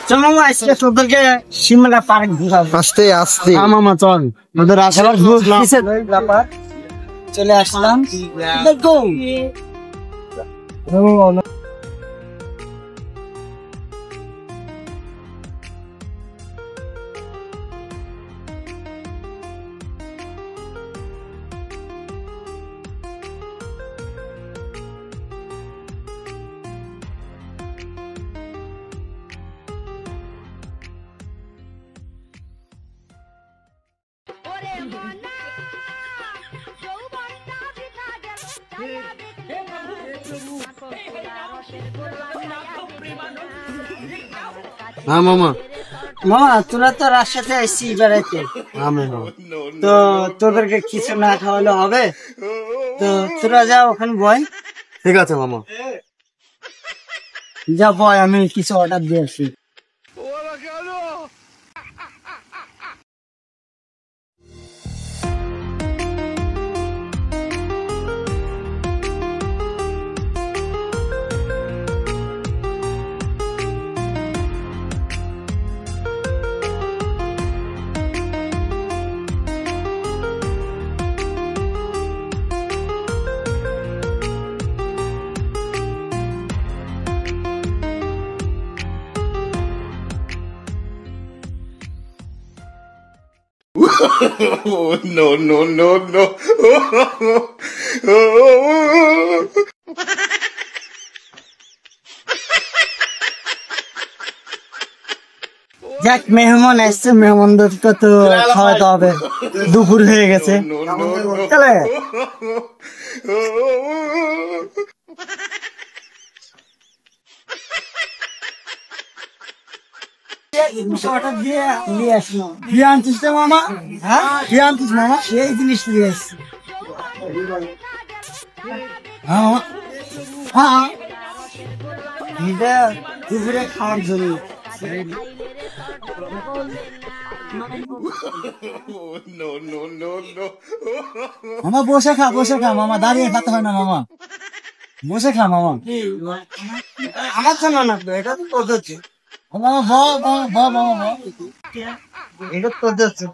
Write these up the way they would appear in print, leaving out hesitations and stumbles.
চল মামা আজকে তোদেরকে সিমলা পার্ক ঘুরাবো। আস্তে আস্তে মামা চল তোদের আসলে চলে আসলাম। হ্যাঁ মামা মামা তোরা তো রাজশাহীতে আসছি বেড়াইতে, তো তোদেরকে কিছু না খাওয়ালে হবে? তো তোরা যা ওখানে বয়। ঠিক আছে মামা। যা বয়, আমি কিছু অর্ডার দিয়ে আসি। No, no, no, no. যাক, মেহমান আসছে, মেহমানদেরকে তো খাওয়াতে হবে, দুপুর হয়ে গেছে। চলে আনছিস তো মামা? হ্যাঁ আনছিস মামা, এই জিনিস নিয়ে আসছি। হ্যাঁ এটা দুপুরে খাওয়ার জন্য। No, no, no, no. মামা বসে খা মামা, দাঁড়িয়ে খেতে হয় না মামা, বসে খা মামা। আমার জন্য না তো, এটা তো তোর হচ্ছে মামা, মামা এটা তোর হচ্ছে।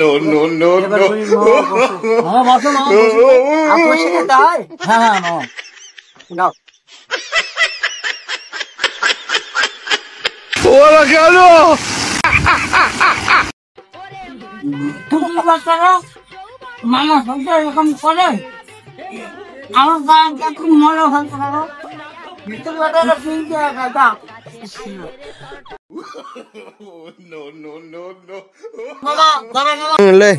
No, no, no, no. মামা বসো, মামা বসো, আর বসে খেতে হয়। হ্যাঁ মামা নাও। মামা সবটা এরকম করে, আমার গানটা খুব মনে হচ্ছে না। No, no, no, no. লে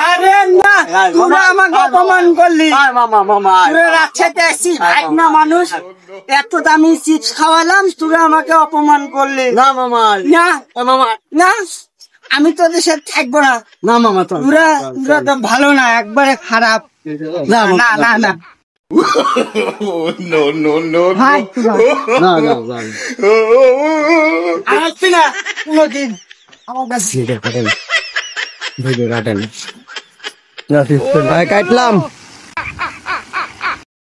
আরে না, তোরা আমাকে অপমান করলি। রাজশাহীতে আসছি, না মানুষ এত দামি চিপস খাওয়ালাম, তোরা আমাকে অপমান করলি। না মামা, না মামা না, আমি তোদের সাথে থাকবো না। না মামা চল। তোরা তো ভালো না, একবারে খারাপ। না না না না No, no, no, ভাই, না না আসছি না কোনোদিন আমার কাছে। কাটলাম।